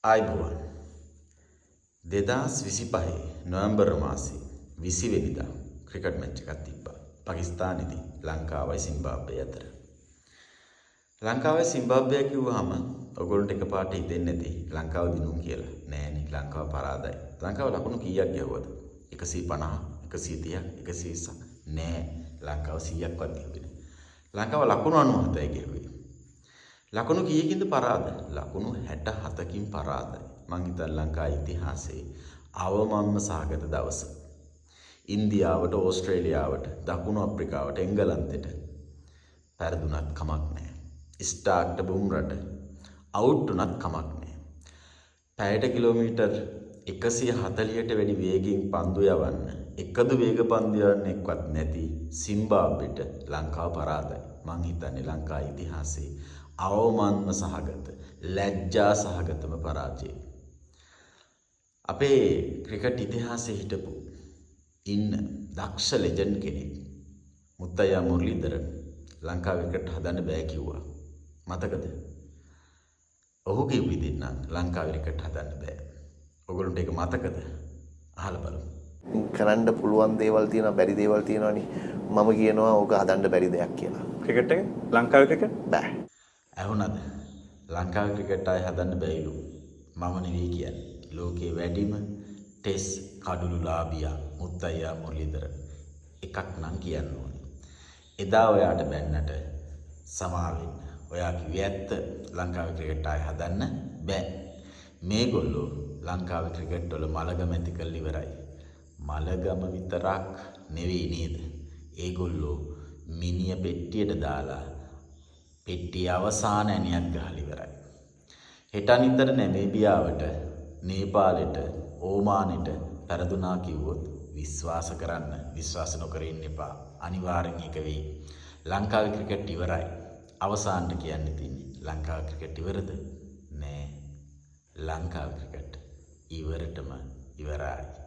ආයිබෝවන් 2025 නොවැම්බර් මාසේ 20 වෙනිදා cricket match එකක් තිබ්බා. පාකිස්තානයේදී ලංකාවයි සිම්බාබ්වේ අතර. ලංකාවයි සිම්බාබ්වේ කිව්වහම ඔයගොල්ලන්ට එකපාරට හිතෙන්නේ නැති ලංකාව දිනුම් කියලා. නෑනේ ලංකාව පරාදයි. ලංකාව ලකුණු කීයක් ගැහුවද? 150, 130, 120ක් නෑ. ලංකාව 100ක්වත් ගැහුවේ නෑ. ලංකාව ලකුණු 97යි ගැහුවේ. ලකුණු කීයකින්ද පරාද? ලකුණු 67කින් පරාදයි. මං හිතන්නේ ලංකාවේ ඉතිහාසයේ අවමන්ම සහගත දවස. ඉන්දියාවට, ඕස්ට්‍රේලියාවට, දකුණු අප්‍රිකාවට, එංගලන්තෙට පෙරදුනත් කමක් නැහැ. ස්ටාර්ක්ට බුම්රට අවුට් උනත් කමක් නැහැ. පැයට කිලෝමීටර් 140ට වැඩි වේගයෙන් පන්දු යවන්න එකදු වේග පන්දු යවන්නෙක්වත් නැති සිම්බාබ්වෙට ලංකාව පරාදයි. මං හිතන්නේ ලංකාවේ ඉතිහාසයේ අවමන්ම සහගත ලැජ්ජා සහගතම පරාජය. අපේ ක්‍රිකට් ඉතිහාසයේ හිටපු ඉන්න දක්ෂ ලෙජන්ඩ් කෙනෙක් මුත්තයියා මුරලීධරන් ලංකාවේ ක්‍රිකට් හදන්න බෑ කිව්වා. මතකද? ඔහු කිව්ව විදිහට නම් ලංකාවේ ක්‍රිකට් හදන්න බෑ. ඔයගොල්ලන්ට ඒක මතකද? අහලා බලමු. කරන්න පුළුවන් දේවල් තියෙනවා, බැරි දේවල් තියෙනවානේ. මම කියනවා ඕක හදන්න බැරි දෙයක් කියලා. ක්‍රිකට් එක ලංකාවේ ක්‍රිකට් බෑ. ඇහුණද? ලංකාවේ ක්‍රිකට් ආයේ හදන්න බැයිලු. මම නෙවෙයි කියන්නේ. ලෝකේ වැඩිම ටෙස් කඩුළුලාභියා මුත්තයියා මුරලීධරන් එකක් නම් කියන්න ඕනේ. එදා ඔයාට බැන්නට සමාවෙන්න. ඔයා කිව්වේ ඇත්ත ලංකාවේ ක්‍රිකට් ආයේ හදන්න බෑ. මේගොල්ලෝ ලංකාවේ ක්‍රිකට් වල මලගම ඇති කරලා ඉවරයි. මලගම විතරක් නෙවෙයි නේද? ඒගොල්ලෝ මිනිය පෙට්ටියට දාලා පෙට්ටිය අවසාන ඇණයක් ගහලා ඉවරයි. හෙට අනිද්දාට නැමීබියාවට, නේපාලෙට, ඕමානෙට පෙරදුනා කිව්වොත් විශ්වාස කරන්න, විශ්වාස නොකර ඉන්න එපා. අනිවාර්යෙන් ඒක වෙයි. ලංකාවේ ක්‍රිකට් ඉවරයි. අවසානට කියන්න තියෙන්නේ ලංකාවේ ක්‍රිකට් ඉවරද? නෑ. ලංකාවේ ක්‍රිකට් ඉවරටම ඉවරයි.